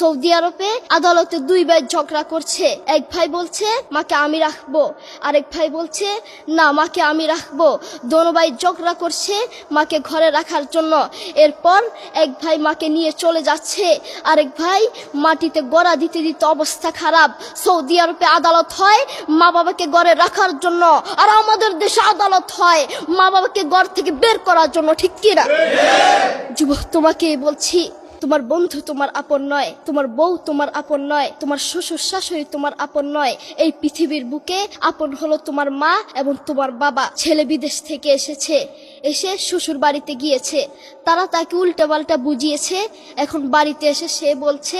Saudi আরবে আদালতে দুই ভাই ঝগড়া করছে। এক ভাই বলছে মাকে আমি রাখবো, আরেক ভাই বলছে না মাকে আমি রাখবো। দোনো ভাই ঝগড়া করছে মাকে ঘরে রাখার জন্য। এরপর এক ভাই মাকে নিয়ে চলে যাচ্ছে, আরেক ভাই মাটিতে গড়া দিতে দিতে অবস্থা খারাপ। সৌদি আরবে আদালত হয় মা বাবাকে ঘরে রাখার জন্য, আর আমাদের দেশে আদালত হয় মা বাবাকে ঘর থেকে বের করার জন্য, ঠিক কিনা? যুবক, তোমাকে বলছি, তোমার বন্ধু তোমার আপন নয়, তোমার বউ তোমার আপন নয়, তোমার শ্বশুর শাশুড়ি তোমার আপন নয়। এই পৃথিবীর বুকে আপন হলো তোমার মা এবং তোমার বাবা। ছেলে বিদেশ থেকে এসে শ্বশুর বাড়িতে গিয়েছে, তারা তাকে উল্টাপাল্টা বুঝিয়েছে। এখন বাড়িতে এসে সে বলছে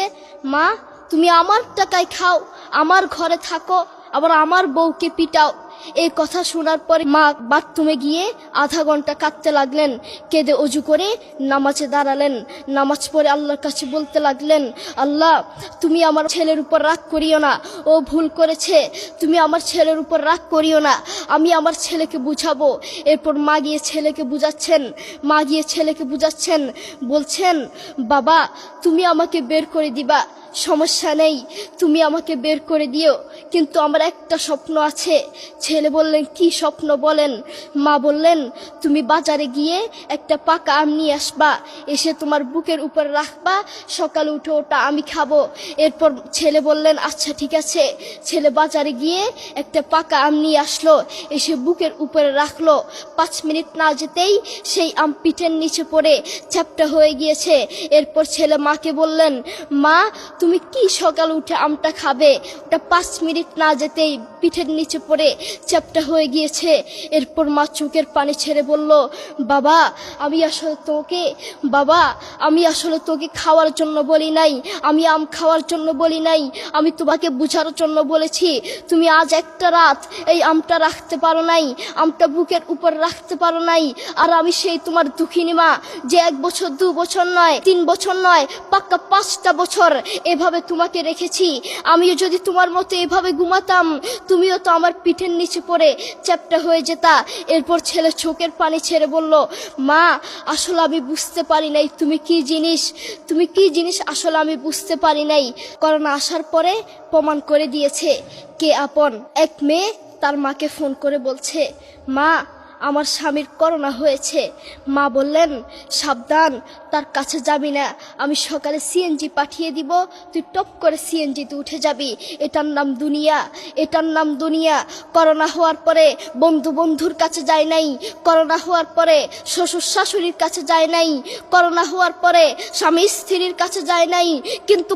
মা তুমি আমার টাকায় খাও, আমার ঘরে থাকো, আবার আমার বউকে পিটাও। এই কথা শোনার পরে মা বাথরুমে গিয়ে আধা ঘন্টা কাঁদতে লাগলেন। কেঁদে অজু করে নামাজে দাঁড়ালেন। নামাজ পড়ে আল্লাহর কাছে বলতে লাগলেন, আল্লাহ তুমি আমার ছেলের উপর রাগ করিও না, ও ভুল করেছে, তুমি আমার ছেলের উপর রাগ করিও না, আমি আমার ছেলেকে বুঝাবো। এরপর মা গিয়ে ছেলেকে বুঝাচ্ছেন, বলছেন বাবা তুমি আমাকে বের করে দিবা, সমস্যা নেই, তুমি আমাকে বের করে দিও, কিন্তু আমার একটা স্বপ্ন আছে। ছেলে বললেন কি স্বপ্ন বলেন? মা বললেন তুমি বাজারে গিয়ে একটা পাকা আম নিয়ে আসবা, এসে তোমার বুকের উপর রাখবা, সকালে উঠে ওটা আমি খাবো। এরপর ছেলে বললেন আচ্ছা ঠিক আছে। ছেলে বাজারে গিয়ে একটা পাকা আম নিয়ে আসলো, এসে বুকের উপরে রাখলো। 5 মিনিট না যেতেই সেই আম পিঠের নিচে পড়ে চ্যাপ্টা হয়ে গিয়েছে। এরপর ছেলে মাকে বললেন মা তুমি কি সকালে উঠে আমটা খাবে? ওটা 5 মিনিট না যেতেই পিঠের নিচে পড়ে চ্যাপ্টা হয়ে গিয়েছে। এরপর মা চোখের পানি ছেড়ে বলল বাবা আমি আসলে তোকে খাওয়ার জন্য বলি নাই, আমি আম খাওয়ার জন্য বলি নাই, আমি তোমাকে বুঝার জন্য বলেছি। তুমি আজ একটা রাত এই আমটা রাখতে পারো নাই, আমটা বুকের উপর রাখতে পারো নাই, আর আমি সেই তোমার দুঃখিনী মা যে 1 বছর 2 বছর নয় 3 বছর নয় পাক্কা 5টা বছর এভাবে তোমাকে রেখেছি। আমিও যদি তোমার মতো এভাবে ঘুমাতাম তুমিও তো আমার পিঠের নিচে পড়ে চ্যাপ্টা হয়ে যেতা। এরপর ছেলে চোখের পানি ছেড়ে বলল মা আসলে আমি বুঝতে পারি নাই তুমি কি জিনিস আসলে আমি বুঝতে পারি নাই। করোনা আসার পরে প্রমাণ করে দিয়েছে কে আপন। এক মেয়ে তার মাকে ফোন করে বলছে মা আমার স্বামীর করোনা হয়েছে। মা বললেন সাবধান, তার কাছে যাবি না, আমি সকালে সিএনজি পাঠিয়ে দিব, তুই টপ করে সিএনজিতে উঠে যাবি। এটার নাম দুনিয়া। করোনা হওয়ার পরে বন্ধুর কাছে যায় নাই, করোনা হওয়ার পরে শ্বশুর শাশুড়ির কাছে যায় নাই, করোনা হওয়ার পরে স্বামী স্ত্রীর কাছে যায় নাই, কিন্তু